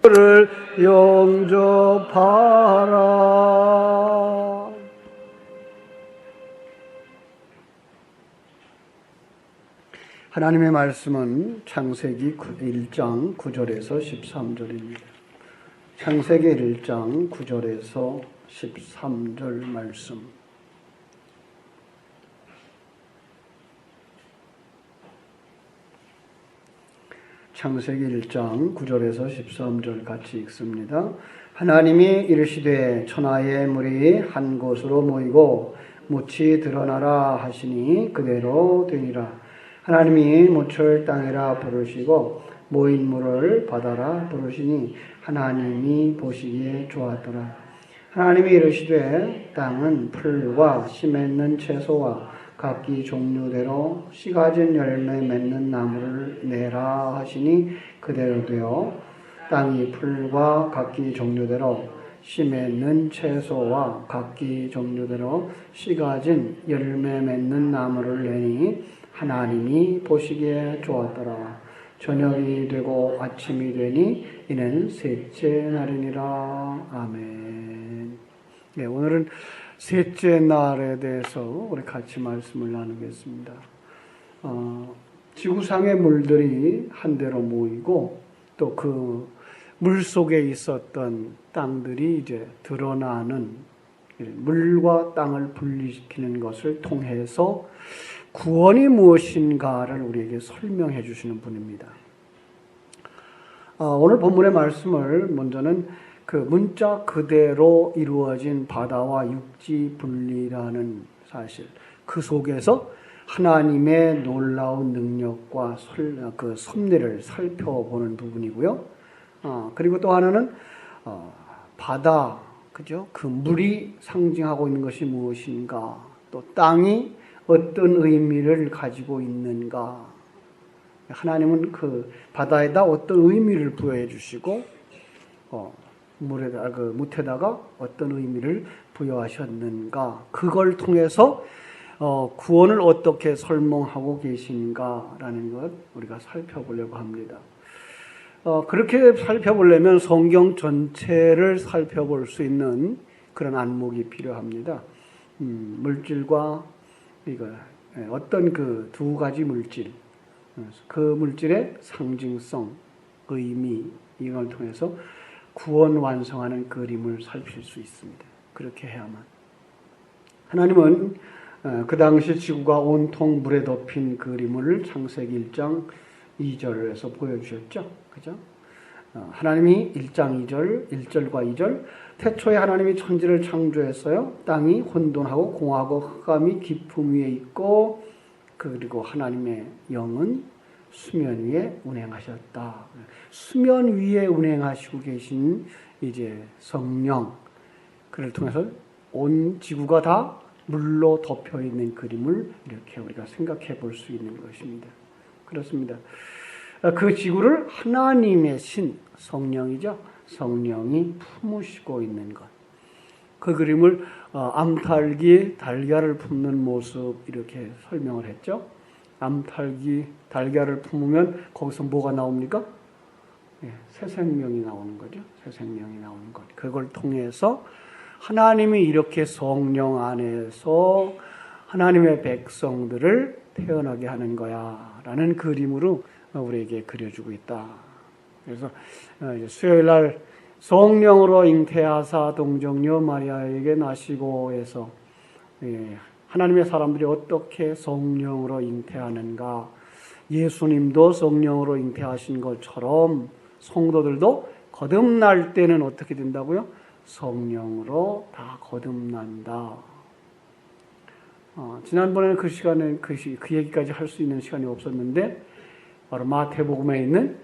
를 영접하라. 하나님의 말씀은 창세기 1장 9절에서 13절입니다. 창세기 1장 9절에서 13절 말씀. 창세기 1장 9절에서 13절 같이 읽습니다. 하나님이 이르시되 천하의 물이 한 곳으로 모이고 묻이 드러나라 하시니 그대로 되니라. 하나님이 묻을 땅이라 부르시고 모인 물을 바다라 부르시니 하나님이 보시기에 좋았더라. 하나님이 이르시되 땅은 풀과 씨 맺는 채소와 각기 종류대로 씨 가진 열매 맺는 나무를 내라 하시니 그대로 되어 땅이 풀과 각기 종류대로 씨 맺는 채소와 각기 종류대로 씨 가진 열매 맺는 나무를 내니 하나님이 보시기에 좋았더라. 저녁이 되고 아침이 되니 이는 셋째 날이니라. 아멘. 네, 오늘은 셋째 날에 대해서 우리 같이 말씀을 나누겠습니다. 지구상의 물들이 한데로 모이고 또 그 물 속에 있었던 땅들이 이제 드러나는 물과 땅을 분리시키는 것을 통해서 구원이 무엇인가를 우리에게 설명해 주시는 분입니다. 오늘 본문의 말씀을 먼저는 그 문자 그대로 이루어진 바다와 육지 분리라는 사실, 그 속에서 하나님의 놀라운 능력과 그 섭리를 살펴보는 부분이고요. 그리고 또 하나는 바다, 그죠? 그 물이 상징하고 있는 것이 무엇인가, 또 땅이 어떤 의미를 가지고 있는가. 하나님은 그 바다에다 어떤 의미를 부여해 주시고 묻에다가 어떤 의미를 부여하셨는가, 그걸 통해서 구원을 어떻게 설명하고 계신가라는 것 우리가 살펴보려고 합니다. 그렇게 살펴보려면 성경 전체를 살펴볼 수 있는 그런 안목이 필요합니다. 물질과 어떤 그 두 가지 물질, 그 물질의 상징성, 의미, 이걸 통해서 구원 완성하는 그림을 살필 수 있습니다. 그렇게 해야만. 하나님은 그 당시 지구가 온통 물에 덮인 그림을 창세기 1장 2절에서 보여주셨죠. 그죠? 하나님이 1장 2절, 1절과 2절, 태초에 하나님이 천지를 창조했어요. 땅이 혼돈하고 공하고 흑암이 깊음 위에 있고, 그리고 하나님의 영은 수면 위에 운행하셨다. 수면 위에 운행하시고 계신 이제 성령, 그를 통해서 온 지구가 다 물로 덮여 있는 그림을 이렇게 우리가 생각해 볼 수 있는 것입니다. 그렇습니다. 그 지구를 하나님의 신, 성령이죠. 성령이 품으시고 있는 것. 그 그림을 암탉이 달걀을 품는 모습, 이렇게 설명을 했죠. 암탉이 달걀을 품으면 거기서 뭐가 나옵니까? 새 생명이 나오는 거죠. 새 생명이 나오는 것. 그걸 통해서 하나님이 이렇게 성령 안에서 하나님의 백성들을 태어나게 하는 거야 라는 그림으로 우리에게 그려주고 있다. 그래서 수요일 날 성령으로 잉태하사 동정녀 마리아에게 나시고 해서 하나님의 사람들이 어떻게 성령으로 잉태하는가, 예수님도 성령으로 잉태하신 것처럼 성도들도 거듭날 때는 어떻게 된다고요? 성령으로 다 거듭난다. 지난번에는 그 시간에 그 얘기까지 할 수 있는 시간이 없었는데, 바로 마태복음에 있는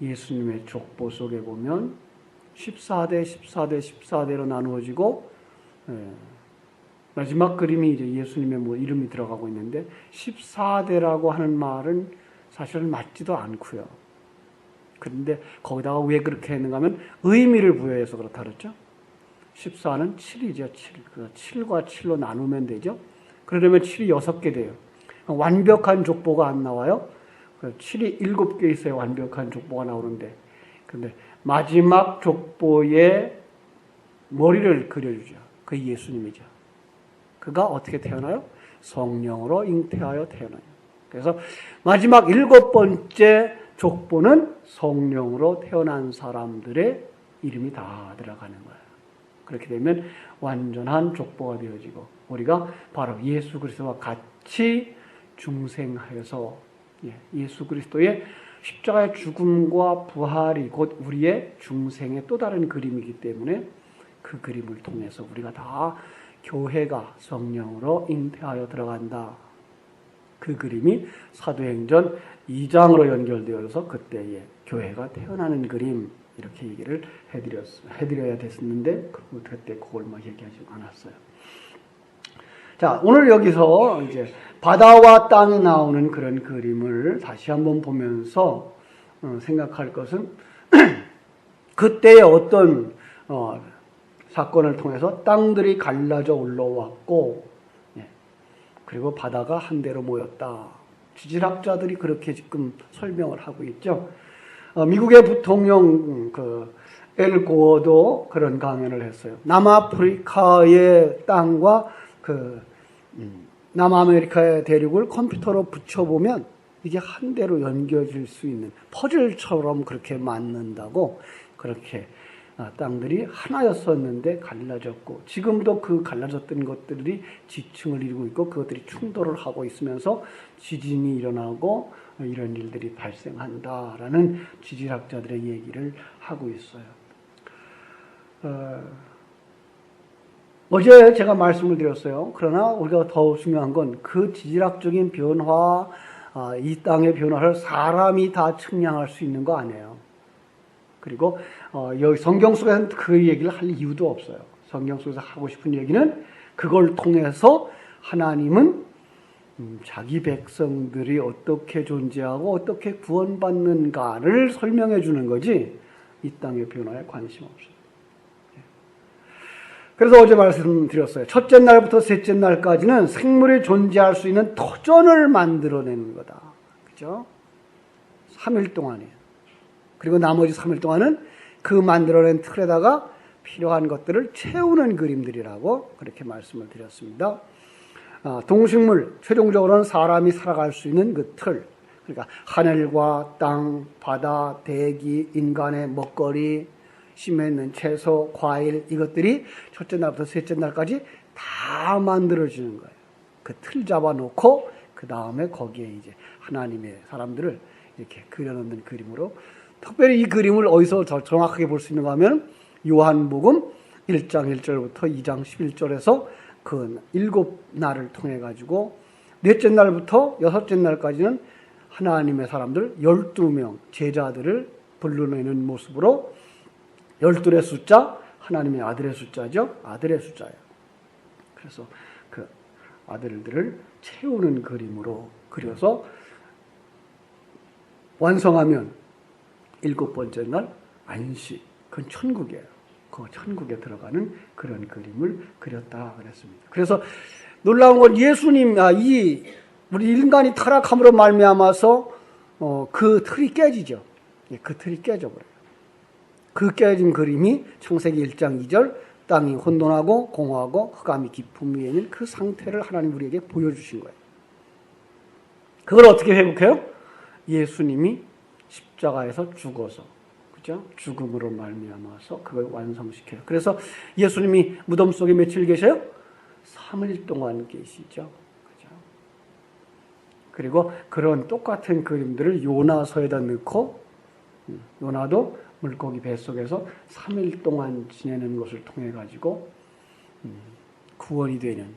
예수님의 족보 속에 보면 14대, 14대, 14대로 나누어지고, 마지막 그림이 이제 예수님의 이름이 들어가고 있는데, 14대라고 하는 말은 사실은 맞지도 않고요. 그런데 거기다가 왜 그렇게 했는가 하면 의미를 부여해서 그렇다 그랬죠. 14는 7이죠. 7. 7과 7로 나누면 되죠. 그러려면 7이 6개 돼요. 완벽한 족보가 안 나와요. 7이 7개 있어야 완벽한 족보가 나오는데, 근데 마지막 족보의 머리를 그려주죠. 그 예수님이죠. 그가 어떻게 태어나요? 성령으로 잉태하여 태어나요. 그래서 마지막 7번째 족보는 성령으로 태어난 사람들의 이름이 다 들어가는 거예요. 그렇게 되면 완전한 족보가 되어지고 우리가 바로 예수 그리스도와 같이 중생하여서 예수 그리스도의 십자가의 죽음과 부활이 곧 우리의 중생의 또 다른 그림이기 때문에 그 그림을 통해서 우리가 다 교회가 성령으로 잉태하여 들어간다. 그 그림이 사도행전 2장으로 연결되어서 그때의 교회가 태어나는 그림 이렇게 얘기를 해드려야 됐었는데 그때 그걸 얘기하지 않았어요. 자, 오늘 여기서 이제 바다와 땅이 나오는 그런 그림을 다시 한번 보면서 생각할 것은 그때의 어떤 사건을 통해서 땅들이 갈라져 올라왔고 그리고 바다가 한데로 모였다. 지질학자들이 그렇게 지금 설명을 하고 있죠. 미국의 부통령 엘 고어도 그런 강연을 했어요. 남아프리카의 땅과 남아메리카의 대륙을 컴퓨터로 붙여보면 이게 한데로 연결될 수 있는 퍼즐처럼 그렇게 맞는다고 그렇게 땅들이 하나였었는데 갈라졌고 지금도 그 갈라졌던 것들이 지층을 이루고 있고 그것들이 충돌을 하고 있으면서 지진이 일어나고 이런 일들이 발생한다라는 지질학자들의 얘기를 하고 있어요. 어제 제가 말씀을 드렸어요. 그러나 우리가 더 중요한 건 그 지질학적인 변화, 이 땅의 변화를 사람이 다 측량할 수 있는 거 아니에요. 그리고 여기 성경 속에서는 그 얘기를 할 이유도 없어요. 성경 속에서 하고 싶은 얘기는 그걸 통해서 하나님은 자기 백성들이 어떻게 존재하고 어떻게 구원받는가를 설명해 주는 거지 이 땅의 변화에 관심 없어요. 그래서 어제 말씀드렸어요. 첫째 날부터 셋째 날까지는 생물이 존재할 수 있는 터전을 만들어내는 거다. 그죠? 3일 동안이에요. 그리고 나머지 3일 동안은 그 만들어낸 틀에다가 필요한 것들을 채우는 그림들이라고 그렇게 말씀을 드렸습니다. 동식물, 최종적으로는 사람이 살아갈 수 있는 그 틀, 그러니까 하늘과 땅, 바다, 대기, 인간의 먹거리, 심에 있는 채소, 과일 이것들이 첫째 날부터 셋째 날까지 다 만들어지는 거예요. 그 틀 잡아놓고 그 다음에 거기에 이제 하나님의 사람들을 이렇게 그려놓는 그림으로 특별히 이 그림을 어디서 더 정확하게 볼 수 있는가 하면 요한복음 1장 1절부터 2장 11절에서 그 7날을 통해 가지고 넷째 날부터 여섯째 날까지는 하나님의 사람들 12명 제자들을 불러내는 모습으로 12의 숫자 하나님의 아들의 숫자죠. 아들의 숫자예요. 그래서 그 아들들을 채우는 그림으로 그려서 완성하면 7번째 날 안식. 그건 천국이에요. 그 천국에 들어가는 그런 그림을 그렸다 그랬습니다. 그래서 놀라운 건 예수님, 우리 인간이 타락함으로 말미암아서 그 틀이 깨지죠. 그 틀이 깨져버려요. 그 깨진 그림이 창세기 1장 2절 땅이 혼돈하고 공허하고 흑암이 깊음 위에 있는 그 상태를 하나님 우리에게 보여주신 거예요. 그걸 어떻게 회복해요? 예수님이 십자가에서 죽어서, 그죠? 죽음으로 말미암아서 그걸 완성시켜요. 그래서 예수님이 무덤 속에 며칠 계셔요? 3일 동안 계시죠. 그죠? 그리고 그런 똑같은 그림들을 요나서에다 넣고, 요나도 물고기 뱃속에서 3일 동안 지내는 것을 통해 가지고 구원이 되는,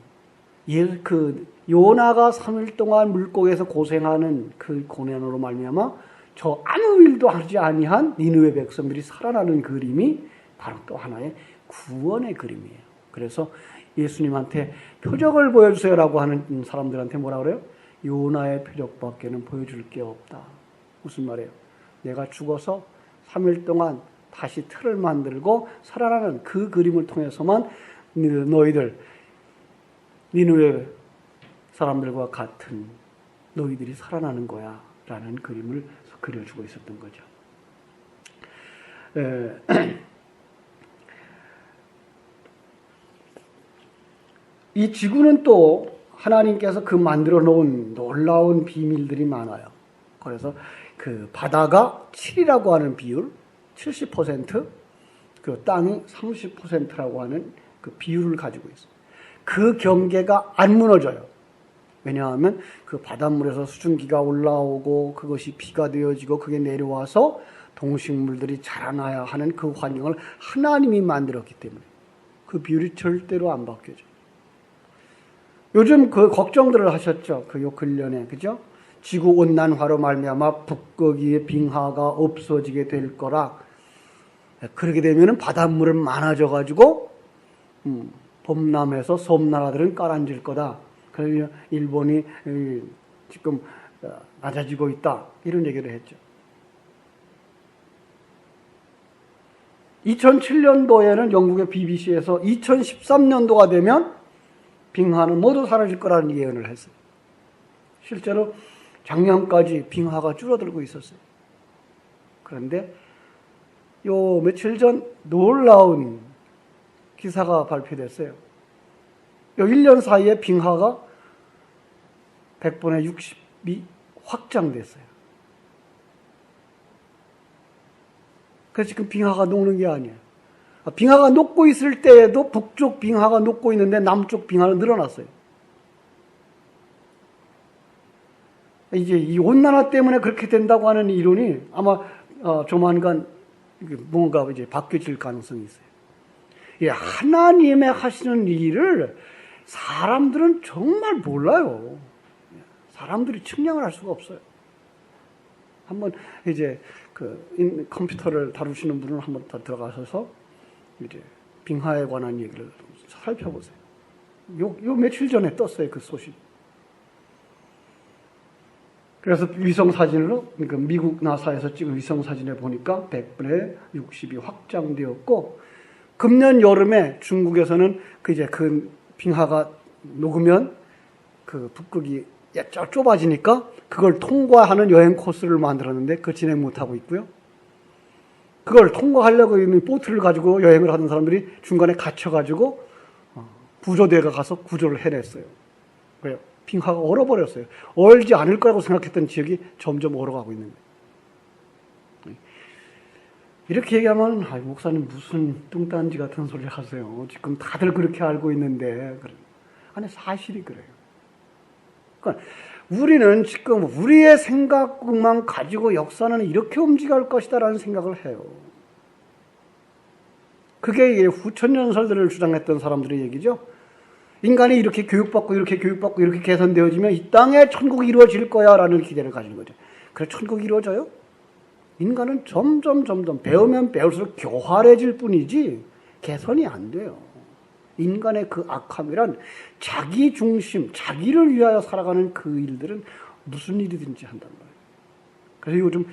그 요나가 3일 동안 물고기에서 고생하는 그 고난으로 말미암아 저 아무 일도 하지 아니한 니느웨 백성들이 살아나는 그림이 바로 또 하나의 구원의 그림이에요. 그래서 예수님한테 표적을 보여주세요라고 하는 사람들한테 뭐라 그래요? 요나의 표적밖에는 보여줄 게 없다. 무슨 말이에요? 내가 죽어서 3일 동안 다시 틀을 만들고 살아나는 그 그림을 통해서만 너희들 니느웨 사람들과 같은 너희들이 살아나는 거야 라는 그림을 그려주고 있었던 거죠. 이 지구는 또 하나님께서 그 만들어 놓은 놀라운 비밀들이 많아요. 그래서 그 바다가 7이라고 하는 비율, 70%, 그 땅이 30%라고 하는 그 비율을 가지고 있어요. 그 경계가 안 무너져요. 왜냐하면 그 바닷물에서 수증기가 올라오고 그것이 비가 되어지고 그게 내려와서 동식물들이 자라나야 하는 그 환경을 하나님이 만들었기 때문에 그 비율이 절대로 안 바뀌어져요. 요즘 그 걱정들을 하셨죠. 그 요 근련에, 그죠? 지구 온난화로 말미암아 북극의 빙하가 없어지게 될 거라. 그렇게 되면은 바닷물은 많아져 가지고 범람해서 섬나라들은 깔아앉을 거다. 그래서 일본이 지금 낮아지고 있다. 이런 얘기를 했죠. 2007년도에는 영국의 BBC에서 2013년도가 되면 빙하는 모두 사라질 거라는 예언을 했어요. 실제로 작년까지 빙하가 줄어들고 있었어요. 그런데 요 며칠 전 놀라운 기사가 발표됐어요. 요 1년 사이에 빙하가 100분의 60이 확장됐어요. 그래서 지금 빙하가 녹는 게 아니에요. 빙하가 녹고 있을 때에도 북쪽 빙하가 녹고 있는데 남쪽 빙하는 늘어났어요. 이제 이 온난화 때문에 그렇게 된다고 하는 이론이 아마 조만간 뭔가 이제 바뀌어질 가능성이 있어요. 예, 하나님의 하시는 일을 사람들은 정말 몰라요. 사람들이 측량을 할 수가 없어요. 한번 이제 그 컴퓨터를 다루시는 분은 한번 더 들어가셔서 이제 빙하에 관한 얘기를 살펴보세요. 요 며칠 전에 떴어요, 그 소식. 그래서 위성 사진으로, 그러니까 미국 나사에서 찍은 위성 사진에 보니까 100분의 60이 확장되었고, 금년 여름에 중국에서는 이제 그 빙하가 녹으면 그 북극이 좁아지니까 그걸 통과하는 여행 코스를 만들었는데 그걸 진행 못하고 있고요. 그걸 통과하려고 있는 보트를 가지고 여행을 하는 사람들이 중간에 갇혀가지고 구조대가 가서 구조를 해냈어요. 왜요? 빙하가 얼어버렸어요. 얼지 않을 거라고 생각했던 지역이 점점 얼어가고 있는 거예요. 이렇게 얘기하면 목사님 무슨 뚱딴지 같은 소리 하세요. 지금 다들 그렇게 알고 있는데. 아니 사실이 그래요. 그러니까 우리는 지금 우리의 생각만 가지고 역사는 이렇게 움직일 것이다라는 생각을 해요. 그게 후천년설들을 주장했던 사람들의 얘기죠. 인간이 이렇게 교육받고 이렇게 교육받고 이렇게 개선되어지면 이 땅에 천국이 이루어질 거야 라는 기대를 가지는 거죠. 그래 천국이 이루어져요? 인간은 점점 배우면 배울수록 교활해질 뿐이지 개선이 안 돼요. 인간의 그 악함이란 자기 중심, 자기를 위하여 살아가는 그 일들은 무슨 일이든지 한단 말이에요. 그래서 요즘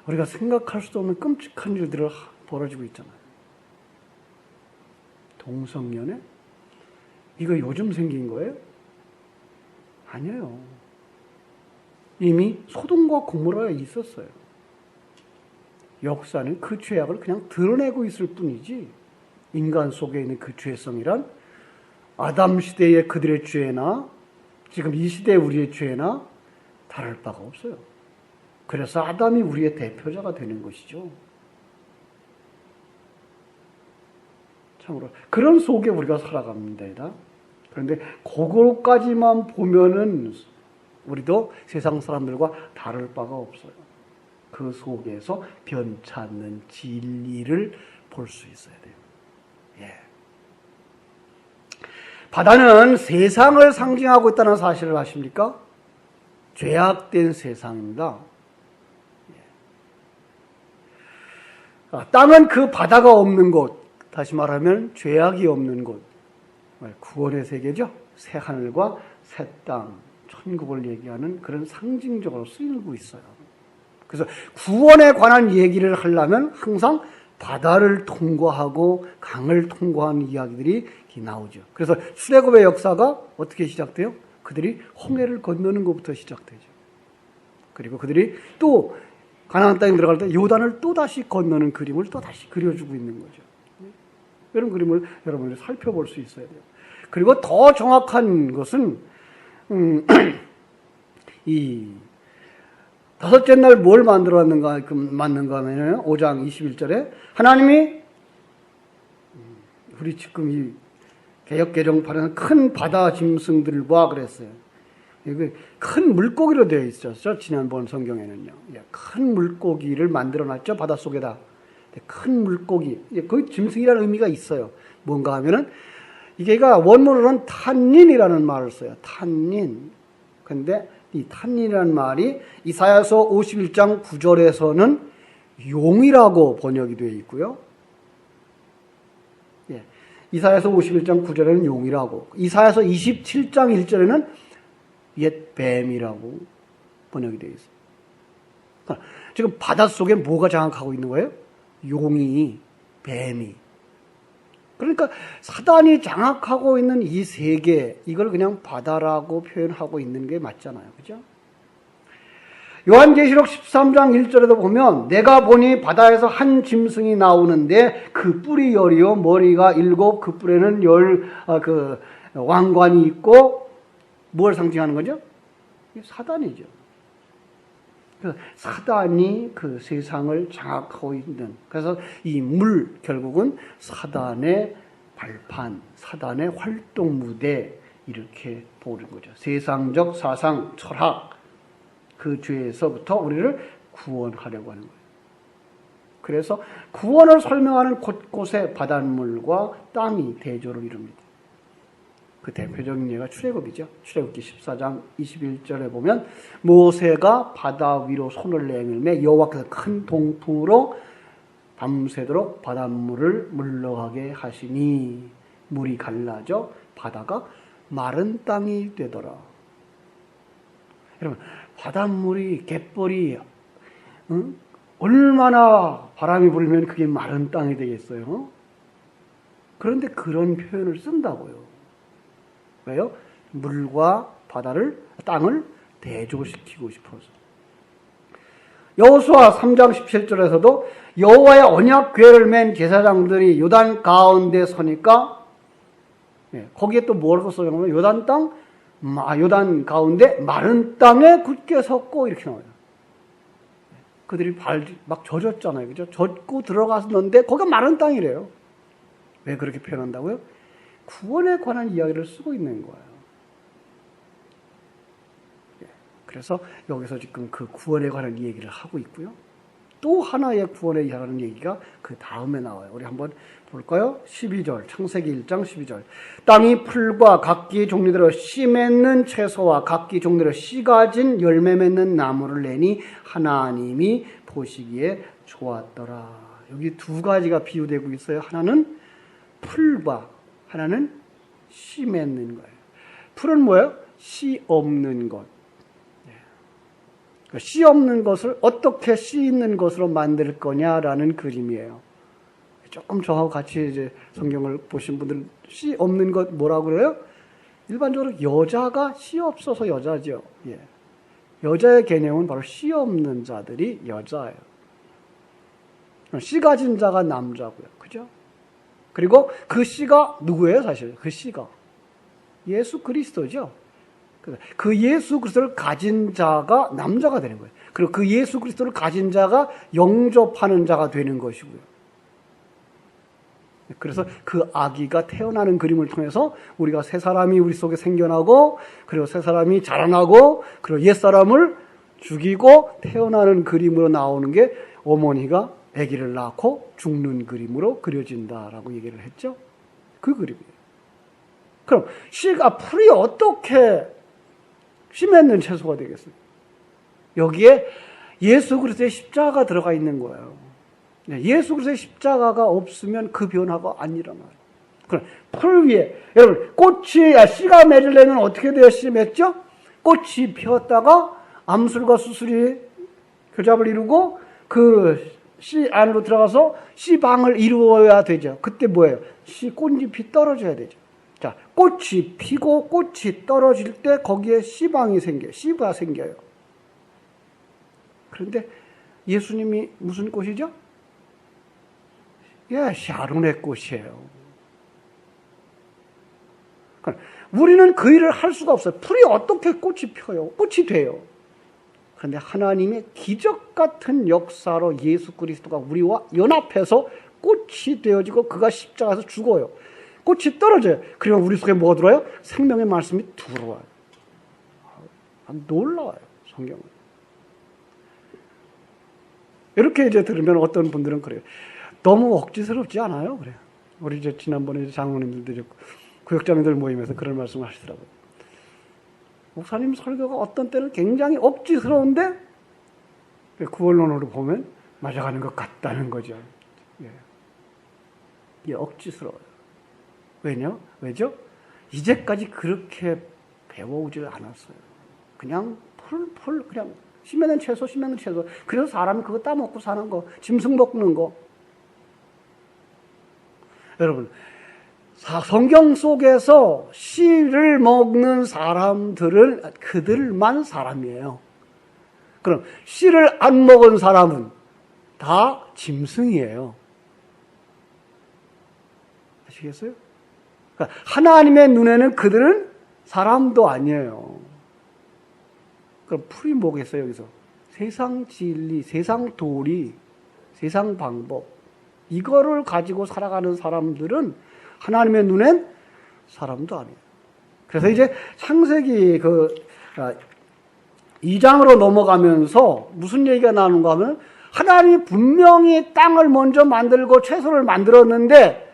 우리가 생각할 수도 없는 끔찍한 일들이 벌어지고 있잖아요. 동성연애? 이거 요즘 생긴 거예요? 아니에요. 이미 소돔과 고모라에 있었어요. 역사는 그 죄악을 그냥 드러내고 있을 뿐이지 인간 속에 있는 그 죄성이란 아담 시대의 그들의 죄나 지금 이 시대의 우리의 죄나 다를 바가 없어요. 그래서 아담이 우리의 대표자가 되는 것이죠. 참으로 그런 속에 우리가 살아갑니다. 그런데 그거까지만 보면은 우리도 세상 사람들과 다를 바가 없어요. 그 속에서 변찮는 진리를 볼 수 있어야 돼요. 예. 바다는 세상을 상징하고 있다는 사실을 아십니까? 죄악된 세상입니다. 예. 땅은 그 바다가 없는 곳, 다시 말하면 죄악이 없는 곳, 구원의 세계죠. 새 하늘과 새 땅, 천국을 얘기하는 그런 상징적으로 쓰이고 있어요. 그래서 구원에 관한 얘기를 하려면 항상 바다를 통과하고 강을 통과한 이야기들이 나오죠. 그래서 출애굽의 역사가 어떻게 시작돼요? 그들이 홍해를 건너는 것부터 시작되죠. 그리고 그들이 또 가나안 땅에 들어갈 때 요단을 또다시 건너는 그림을 또다시 그려주고 있는 거죠. 이런 그림을 여러분들이 살펴볼 수 있어야 돼요. 그리고 더 정확한 것은 이 다섯째 날 뭘 만들었는가 하면 5장 21절에 하나님이 우리 지금 이 개역 개정판에는 큰 바다 짐승들과 그랬어요. 이게 큰 물고기로 되어 있었죠. 지난번 성경에는요. 큰 물고기를 만들어놨죠. 바닷속에다. 큰 물고기. 그 짐승이라는 의미가 있어요. 뭔가 하면은 이게가 원문으로는 탄닌이라는 말을 써요. 탄닌. 근데 이 탄닌이라는 말이 이사야서 51장 9절에서는 용이라고 번역이 되어 있고요. 이사야서 51장 9절에는 용이라고, 이사야서 27장 1절에는 옛 뱀이라고 번역이 되어 있어요. 그러니까 지금 바닷속에 뭐가 장악하고 있는 거예요? 용이, 뱀이. 그러니까 사단이 장악하고 있는 이 세계, 이걸 그냥 바다라고 표현하고 있는 게 맞잖아요. 그죠? 요한계시록 13장 1절에도 보면 내가 보니 바다에서 한 짐승이 나오는데 그 뿔이 열이요 머리가 7, 그 뿔에는 왕관이 있고 뭘 상징하는 거죠? 사단이죠. 사단이 그 세상을 장악하고 있는, 그래서 이 물 결국은 사단의 발판, 사단의 활동 무대 이렇게 보는 거죠. 세상적 사상, 철학, 그 죄에서부터 우리를 구원하려고 하는 거예요. 그래서 구원을 설명하는 곳곳에 바닷물과 땅이 대조를 이룹니다. 그 대표적인 예가 출애굽이죠. 출애굽기 14장 21절에 보면 모세가 바다 위로 손을 내밀매 여호와께서 큰 동풍으로 밤새도록 바닷물을 물러가게 하시니 물이 갈라져 바다가 마른 땅이 되더라. 여러분, 바닷물이, 갯벌이 얼마나 바람이 불면 그게 마른 땅이 되겠어요? 그런데 그런 표현을 쓴다고요. 왜요? 물과 땅을 대조시키고 싶어서. 여호수아 3장 17절에서도 여호와의 언약궤를 맨 제사장들이 요단 가운데 서니까, 거기에 또 뭐라고 써냐면 요단 가운데 마른 땅에 굳게 섰고 이렇게 나와요. 그들이 막 젖었잖아요. 그죠? 젖고 들어갔는데 거기가 마른 땅이래요. 왜 그렇게 표현한다고요? 구원에 관한 이야기를 쓰고 있는 거예요. 그래서 여기서 지금 그 구원에 관한 얘기를 하고 있고요. 또 하나의 구원에 관한 얘기가 그 다음에 나와요. 우리 한번 볼까요? 12절, 창세기 1장 12절. 땅이 풀과 각기 종류대로 씨 맺는 채소와 각기 종류대로 씨 가진 열매 맺는 나무를 내니 하나님이 보시기에 좋았더라. 여기 두 가지가 비유되고 있어요. 하나는 풀과 하나는 씨 맺는 거예요. 풀은 뭐예요? 씨 없는 것. 씨 없는 것을 어떻게 씨 있는 것으로 만들 거냐라는 그림이에요. 조금 저하고 같이 이제 성경을 보신 분들은 씨 없는 것 뭐라고 그래요? 일반적으로 여자가 씨 없어서 여자죠. 여자의 개념은 바로 씨 없는 자들이 여자예요. 씨 가진 자가 남자고요. 그죠? 그리고 그 씨가 누구예요, 사실? 그 씨가 예수 그리스도죠. 그 예수 그리스도를 가진 자가 남자가 되는 거예요. 그리고 그 예수 그리스도를 가진 자가 영접하는 자가 되는 것이고요. 그래서 그 아기가 태어나는 그림을 통해서 우리가 새 사람이 우리 속에 생겨나고, 그리고 새 사람이 자라나고, 그리고 옛 사람을 죽이고 태어나는 그림으로 나오는 게 어머니가 아기를 낳고 죽는 그림으로 그려진다라고 얘기를 했죠. 그 그림이에요. 그럼 풀이 어떻게 씨 맺는 채소가 되겠습니까? 여기에 예수 그리스도의 십자가가 들어가 있는 거예요. 예수 그리스도의 십자가가 없으면 그 변화가 안 일어나요. 그럼 풀 위에, 여러분, 씨가 맺으려면 어떻게 되어 씨 맺죠? 꽃이 피었다가 암술과 수술이 교잡을 이루고 그 씨 안으로 들어가서 씨방을 이루어야 되죠. 그때 뭐예요? 꽃잎이 떨어져야 되죠. 자, 꽃이 피고 꽃이 떨어질 때 거기에 씨방이 씨가 생겨요. 그런데 예수님이 무슨 꽃이죠? 예, 샤론의 꽃이에요. 그러니까 우리는 그 일을 할 수가 없어요. 풀이 어떻게 꽃이 펴요? 꽃이 돼요. 그런데 하나님의 기적 같은 역사로 예수 그리스도가 우리와 연합해서 꽃이 되어지고 그가 십자가에서 죽어요. 꽃이 떨어져요. 그러면 우리 속에 뭐가 들어와요? 생명의 말씀이 들어와요. 놀라워요, 성경은. 이렇게 이제 들으면 어떤 분들은 그래요. 너무 억지스럽지 않아요? 그래요. 우리 이제 지난번에 장로님들도 구역자님들 모임에서 그런 말씀을 하시더라고요. 목사님 설교가 어떤 때는 굉장히 억지스러운데 구원론으로 보면 맞아가는 것 같다는 거죠. 예. 이게 억지스러워요. 왜죠? 이제까지 그렇게 배워오질 않았어요. 그냥 풀 그냥 심에는 채소. 그래서 사람이 그거 따먹고 사는 거, 짐승 먹는 거. 여러분, 성경 속에서 씨를 먹는 사람들은 그들만 사람이에요. 그럼 씨를 안 먹은 사람은 다 짐승이에요. 아시겠어요? 그러니까 하나님의 눈에는 그들은 사람도 아니에요. 그럼 풀이 뭐겠어요, 여기서? 세상 진리, 세상 도리, 세상 방법. 이거를 가지고 살아가는 사람들은 하나님의 눈엔 사람도 아니에요. 그래서 이제 창세기 2장으로 넘어가면서 무슨 얘기가 나오는가 하면 하나님이 분명히 땅을 먼저 만들고 채소를 만들었는데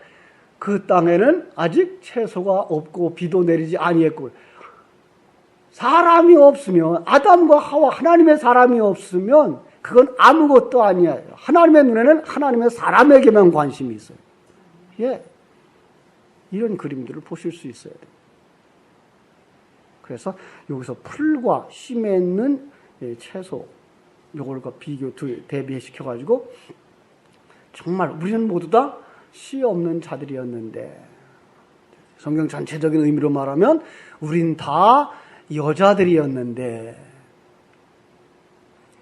그 땅에는 아직 채소가 없고 비도 내리지 아니했고 사람이 없으면 아담과 하와 하나님의 사람이 없으면 그건 아무것도 아니에요. 하나님의 눈에는 하나님의 사람에게만 관심이 있어요. 예, 이런 그림들을 보실 수 있어야 돼요. 그래서 여기서 풀과 씨 맺는 채소 요걸과 대비시켜가지고 정말 우리는 모두 다 씨 없는 자들이었는데 성경 전체적인 의미로 말하면 우린 다 여자들이었는데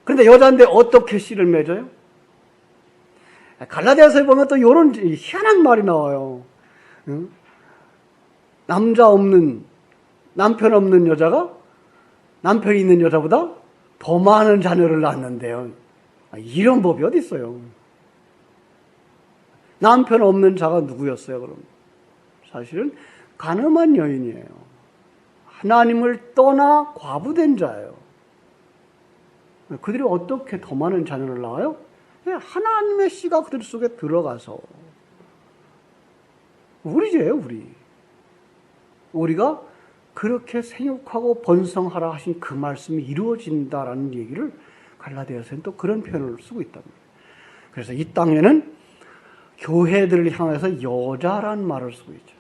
그런데 여자인데 어떻게 씨를 맺어요? 갈라디아서에 보면 또 이런 희한한 말이 나와요. 응? 남편 없는 여자가 남편이 있는 여자보다 더 많은 자녀를 낳는데요. 이런 법이 어디 있어요? 남편 없는 자가 누구였어요, 그럼? 사실은 가늠한 여인이에요. 하나님을 떠나 과부된 자예요. 그들이 어떻게 더 많은 자녀를 낳아요? 하나님의 씨가 그들 속에 들어가서. 우리 죄예요, 우리. 우리가 그렇게 생육하고 번성하라 하신 그 말씀이 이루어진다라는 얘기를 갈라디아서는 또 그런 표현을 쓰고 있답니다. 그래서 이 땅에는 교회들을 향해서 여자란 말을 쓰고 있죠.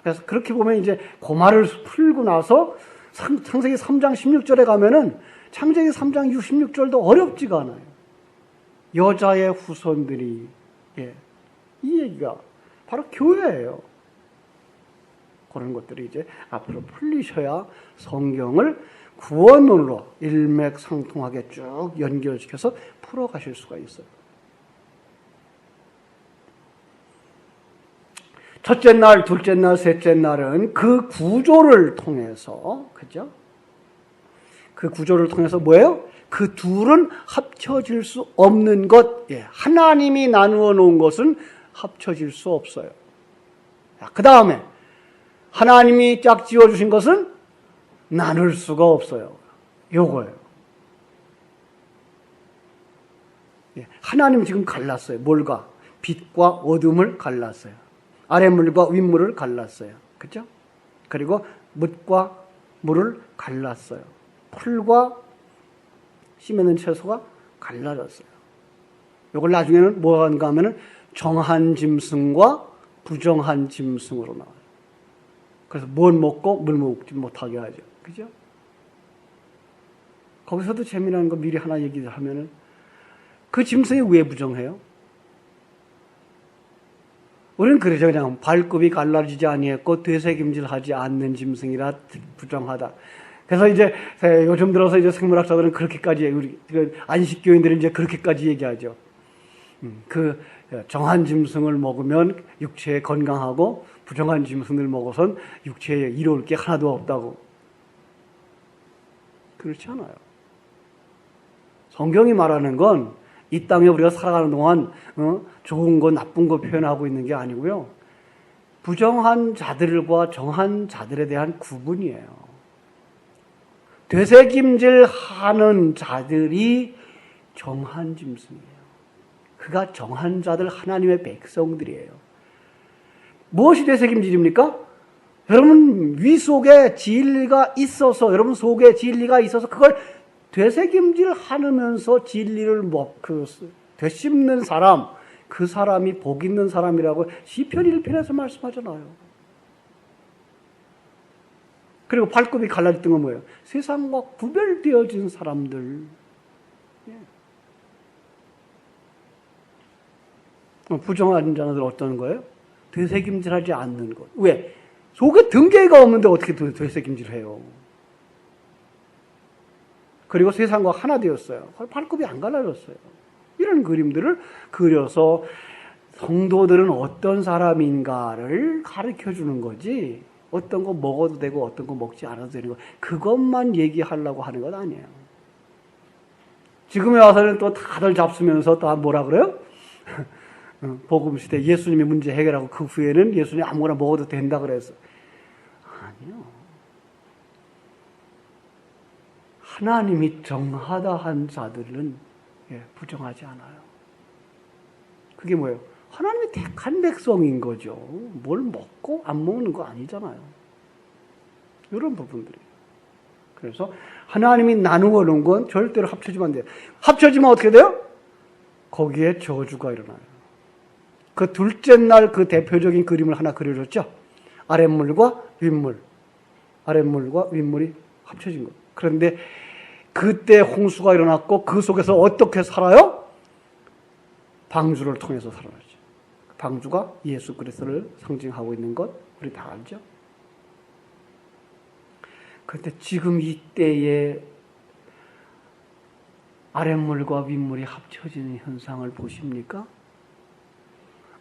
그래서 그렇게 보면 이제 그 말을 풀고 나서 창세기 3장 16절에 가면은 창세기 3장 16절도 어렵지가 않아요. 여자의 후손들이, 이 얘기가 바로 교회예요. 그런 것들이 이제 앞으로 풀리셔야 성경을 구원론으로 일맥상통하게 쭉 연결시켜서 풀어가실 수가 있어요. 첫째 날, 둘째 날, 셋째 날은 그 구조를 통해서, 그죠? 그 구조를 통해서 뭐예요? 그 둘은 합쳐질 수 없는 것. 하나님이 나누어 놓은 것은 합쳐질 수 없어요. 그 다음에 하나님이 짝지어 주신 것은 나눌 수가 없어요. 요거예요. 하나님 지금 갈랐어요. 뭘과? 빛과 어둠을 갈랐어요. 아랫물과 윗물을 갈랐어요. 그죠? 그리고 뭇과 물을 갈랐어요. 풀과 씨 맺는 채소가 갈라졌어요. 이걸 나중에는 뭐가 하는가 하면은 정한 짐승과 부정한 짐승으로 나와요. 그래서 뭘 먹고 물 먹지 못하게 하죠. 그죠? 거기서도 재미나는 거 미리 하나 얘기를 하면은 그 짐승이 왜 부정해요? 우리는 그러죠. 그냥 발굽이 갈라지지 아니했고 되새김질하지 않는 짐승이라 부정하다. 그래서 이제 요즘 들어서 이제 생물학자들은 그렇게까지, 우리 안식교인들은 이제 그렇게까지 얘기하죠. 그 정한 짐승을 먹으면 육체에 건강하고 부정한 짐승을 먹어선 육체에 이로울 게 하나도 없다고. 그렇지 않아요. 성경이 말하는 건 이 땅에 우리가 살아가는 동안 좋은 거 나쁜 거 표현하고 있는 게 아니고요. 부정한 자들과 정한 자들에 대한 구분이에요. 되새김질하는 자들이 정한 짐승이에요. 그가 정한 자들, 하나님의 백성들이에요. 무엇이 되새김질입니까? 여러분 위 속에 진리가 있어서, 여러분 속에 진리가 있어서 그걸 되새김질 하면서 진리를 되씹는 사람, 그 사람이 복 있는 사람이라고 시편 1편에서 말씀하잖아요. 그리고 발굽이 갈라졌던 건 뭐예요? 세상과 구별되어진 사람들. 부정한 자들 어떤 거예요? 되새김질하지 않는 것. 왜? 속에 등계가 없는데 어떻게 되새김질해요? 그리고 세상과 하나 되었어요. 발굽이 안 갈라졌어요. 이런 그림들을 그려서 성도들은 어떤 사람인가를 가르쳐 주는 거지, 어떤 거 먹어도 되고 어떤 거 먹지 않아도 되는 거, 그것만 얘기하려고 하는 건 아니에요. 지금에 와서는 또 다들 잡수면서 또 뭐라 그래요? 복음 시대 예수님이 문제 해결하고 그 후에는 예수님이 아무거나 먹어도 된다 그래서. 아니요. 하나님이 정하다 한 자들은 부정하지 않아요. 그게 뭐예요? 하나님이 택한 백성인 거죠. 뭘 먹고 안 먹는 거 아니잖아요. 이런 부분들이. 그래서 하나님이 나누어 놓은 건 절대로 합쳐지면 안 돼요. 합쳐지면 어떻게 돼요? 거기에 저주가 일어나요. 그 둘째 날 그 대표적인 그림을 하나 그려줬죠. 아랫물과 윗물. 아랫물과 윗물이 합쳐진 것. 그런데 그때 홍수가 일어났고 그 속에서 어떻게 살아요? 방주를 통해서 살아나죠. 방주가 예수 그리스도를 상징하고 있는 것 우리 다 알죠? 그런데 지금 이때에 아랫물과 윗물이 합쳐지는 현상을 보십니까?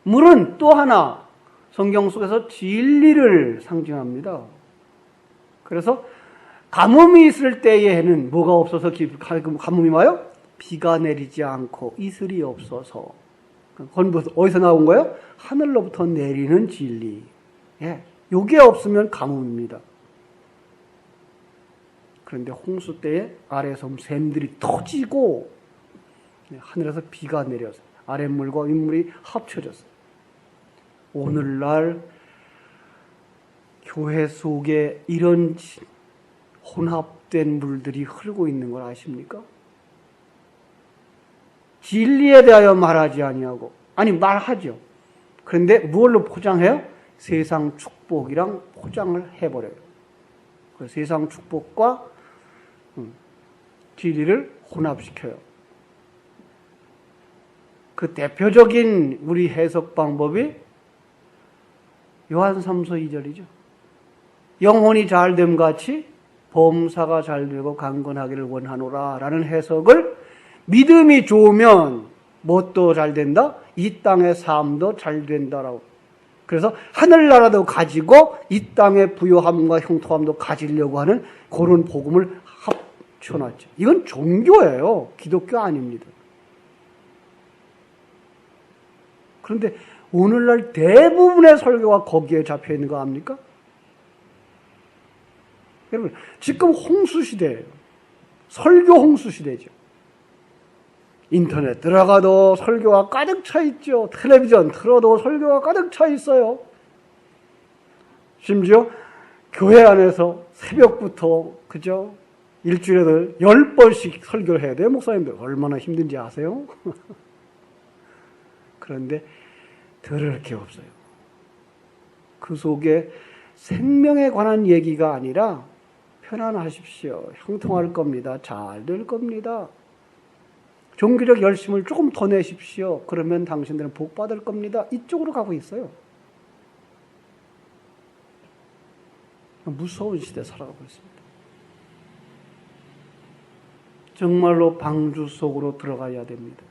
물은 또 하나 성경 속에서 진리를 상징합니다. 그래서 가뭄이 있을 때에는 뭐가 없어서 가뭄이 와요? 비가 내리지 않고 이슬이 없어서. 그건 어디서 나온 거예요? 하늘로부터 내리는 진리. 요게 없으면 가뭄입니다. 그런데 홍수 때에 아래에서 샘들이 터지고 하늘에서 비가 내려서 아랫물과 윗물이 합쳐졌어요. 오늘날 교회 속에 이런 혼합된 물들이 흐르고 있는 걸 아십니까? 진리에 대하여 말하지 아니하고, 아니 말하죠. 그런데 무엇로 포장해요? 세상 축복이랑 포장을 해버려요. 그 세상 축복과 진리를 혼합시켜요. 그 대표적인 우리 해석 방법이 요한 3서 2절이죠. 영혼이 잘됨 같이 범사가 잘되고 강건하기를 원하노라 라는 해석을, 믿음이 좋으면 뭣도 잘된다? 이 땅의 삶도 잘된다라고. 그래서 하늘나라도 가지고 이 땅의 부요함과 형통함도 가지려고 하는 그런 복음을 합쳐놨죠. 이건 종교예요. 기독교 아닙니다. 그런데 오늘날 대부분의 설교가 거기에 잡혀있는 거 압니까? 여러분, 지금 홍수시대예요. 설교 홍수시대죠. 인터넷 들어가도 설교가 가득 차 있죠. 텔레비전 틀어도 설교가 가득 차 있어요. 심지어 교회 안에서 새벽부터, 그죠? 일주일에 10번씩 설교를 해야 돼요. 목사님들 얼마나 힘든지 아세요? 그런데 들을 게 없어요. 그 속에 생명에 관한 얘기가 아니라 편안하십시오. 형통할 겁니다. 잘 될 겁니다. 종교적 열심을 조금 더 내십시오. 그러면 당신들은 복 받을 겁니다. 이쪽으로 가고 있어요. 무서운 시대 살아가고 있습니다. 정말로 방주 속으로 들어가야 됩니다.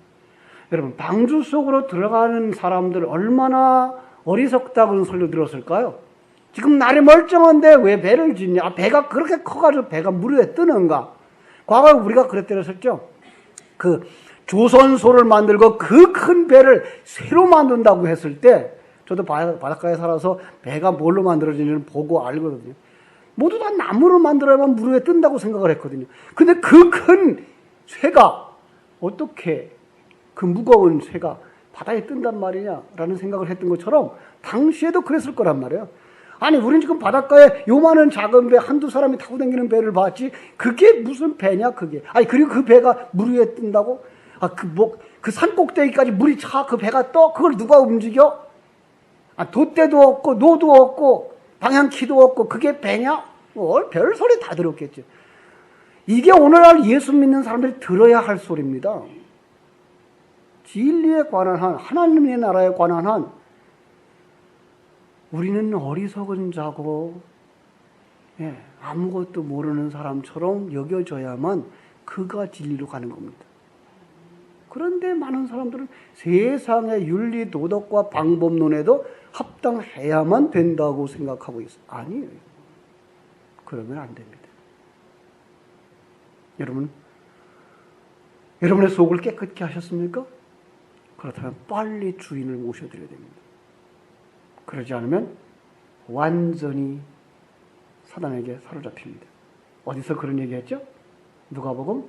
여러분, 방주 속으로 들어가는 사람들 얼마나 어리석다고 설교 들었을까요? 지금 날이 멀쩡한데 왜 배를 짓냐? 배가 그렇게 커가지고 배가 물 위에 뜨는가? 과거에 우리가 그랬더랬었죠. 그 조선소를 만들고 그 큰 배를 새로 만든다고 했을 때, 저도 바닷가에 살아서 배가 뭘로 만들어지는지 보고 알거든요. 모두 다 나무로 만들어야만 물 위에 뜬다고 생각을 했거든요. 근데 그 큰 쇠가 어떻게 그 무거운 쇠가 바다에 뜬단 말이냐라는 생각을 했던 것처럼 당시에도 그랬을 거란 말이에요. 아니, 우린 지금 바닷가에 요만한 작은 배 한두 사람이 타고 다니는 배를 봤지 그게 무슨 배냐 그게. 아니, 그리고 그 배가 물 위에 뜬다고? 그 산 꼭대기까지 물이 차 그 배가 떠? 그걸 누가 움직여? 돛대도 없고 노도 없고 방향키도 없고 그게 배냐? 별 소리 다 들었겠죠. 이게 오늘날 예수 믿는 사람들이 들어야 할 소리입니다. 진리에 관한 한, 하나님의 나라에 관한 한, 우리는 어리석은 자고 아무것도 모르는 사람처럼 여겨져야만 그가 진리로 가는 겁니다. 그런데 많은 사람들은 세상의 윤리, 도덕과 방법론에도 합당해야만 된다고 생각하고 있어요. 아니에요. 그러면 안 됩니다. 여러분의 속을 깨끗게 하셨습니까? 그렇다면 빨리 주인을 모셔드려야 됩니다. 그러지 않으면 완전히 사단에게 사로잡힙니다. 어디서 그런 얘기했죠? 누가복음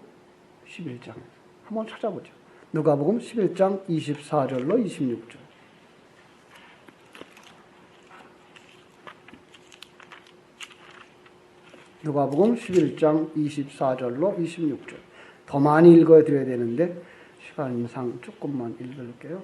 11장에서. 한번 찾아보죠. 누가복음 11장 24절로 26절. 누가복음 11장 24절로 26절. 더 많이 읽어드려야 되는데 시간상 조금만 읽어볼게요.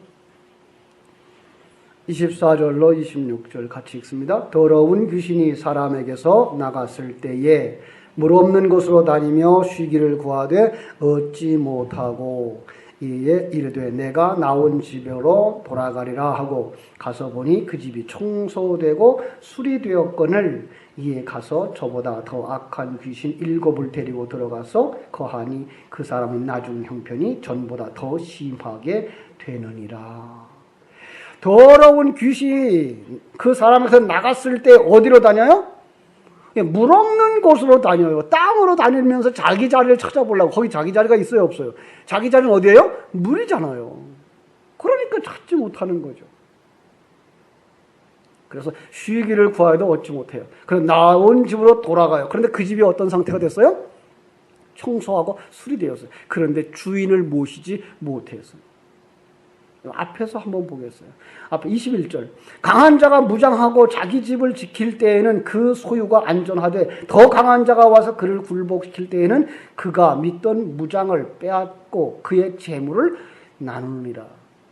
24절로 26절 같이 읽습니다. 더러운 귀신이 사람에게서 나갔을 때에 물 없는 곳으로 다니며 쉬기를 구하되 얻지 못하고 이에 이르되 내가 나온 집으로 돌아가리라 하고 가서 보니 그 집이 청소되고 수리되었거늘 이에 가서 저보다 더 악한 귀신 7을 데리고 들어가서 거하니 그 사람은 나중 형편이 전보다 더 심하게 되느니라. 더러운 귀신 그 사람에서 나갔을 때 어디로 다녀요? 물 없는 곳으로 다녀요. 땅으로 다니면서 자기 자리를 찾아보려고. 거기 자기 자리가 있어요, 없어요? 자기 자리는 어디예요? 물이잖아요. 그러니까 찾지 못하는 거죠. 그래서 쉬기를 구하여도 얻지 못해요. 그래서 나온 집으로 돌아가요. 그런데 그 집이 어떤 상태가 됐어요? 청소하고 수리되었어요. 그런데 주인을 모시지 못했어요. 앞에서 한번 보겠어요. 앞에 21절. 강한 자가 무장하고 자기 집을 지킬 때에는 그 소유가 안전하되 더 강한 자가 와서 그를 굴복시킬 때에는 그가 믿던 무장을 빼앗고 그의 재물을 나누느니라.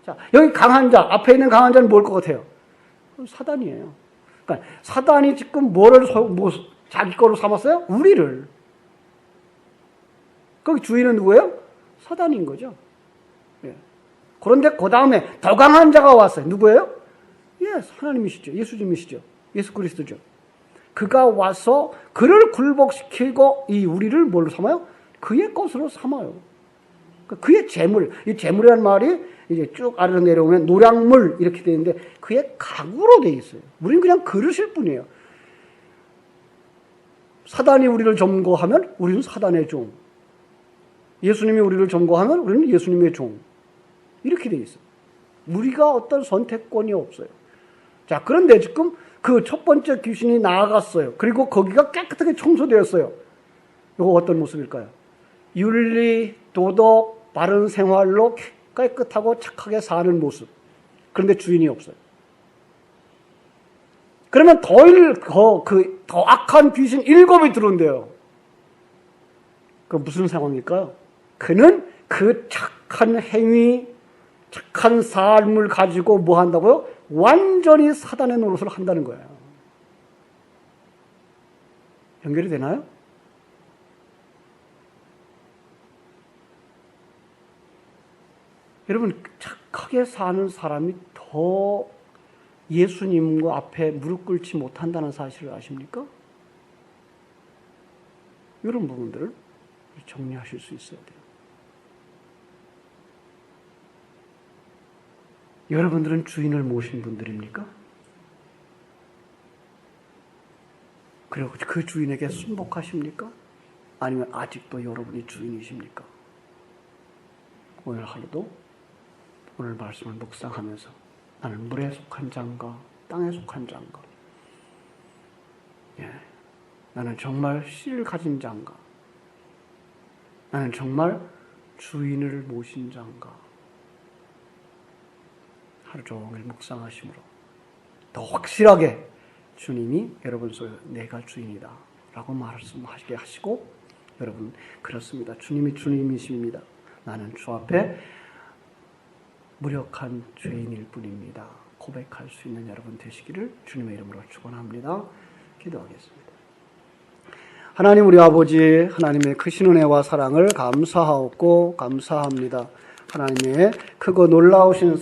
자, 여기 강한 자, 앞에 있는 강한 자는 뭘 것 같아요? 사단이에요. 그러니까 사단이 지금 뭐를 자기 거로 삼았어요? 우리를. 거기 주인은 누구예요? 사단인 거죠. 그런데 그 다음에 더 강한 자가 왔어요. 누구예요? 하나님이시죠. 예수님이시죠. 예수 그리스도죠. 그가 와서 그를 굴복시키고 이 우리를 뭘로 삼아요? 그의 것으로 삼아요. 그의 재물. 이 재물이라는 말이 이제 쭉 아래로 내려오면 노량물 이렇게 되어 있는데 그의 가구로 되어 있어요. 우리는 그냥 그릇일 뿐이에요. 사단이 우리를 점거하면 우리는 사단의 종. 예수님이 우리를 점거하면 우리는 예수님의 종. 이렇게 돼 있어요. 우리가 어떤 선택권이 없어요. 자, 그런데 지금 그 첫 번째 귀신이 나아갔어요. 그리고 거기가 깨끗하게 청소되었어요. 이거 어떤 모습일까요? 윤리, 도덕, 바른 생활로 깨끗하고 착하게 사는 모습. 그런데 주인이 없어요. 그러면 더 악한 귀신 7이 들어온대요. 그 무슨 상황일까요? 그는 그 착한 행위, 착한 삶을 가지고 뭐 한다고요? 완전히 사단의 노릇을 한다는 거예요. 연결이 되나요? 여러분, 착하게 사는 사람이 더 예수님과 앞에 무릎 꿇지 못한다는 사실을 아십니까? 이런 부분들을 정리하실 수 있어야 돼요. 여러분들은 주인을 모신 분들입니까? 그리고 그 주인에게 순복하십니까? 아니면 아직도 여러분이 주인이십니까? 오늘 하루도 오늘 말씀을 묵상하면서 나는 물에 속한 자인가 땅에 속한 자인가, 나는 정말 씨를 가진 자인가, 나는 정말 주인을 모신 자인가, 하루 종일 묵상하심으로 더 확실하게 주님이 여러분 속에 내가 주인이다 라고 말씀하시게 하시고, 여러분 그렇습니다. 주님이 주님이십니다. 나는 주 앞에 무력한 죄인일 뿐입니다. 고백할 수 있는 여러분 되시기를 주님의 이름으로 축원합니다. 기도하겠습니다. 하나님 우리 아버지, 하나님의 크신 은혜와 사랑을 감사하옵고 감사합니다. 하나님의 크고 놀라우신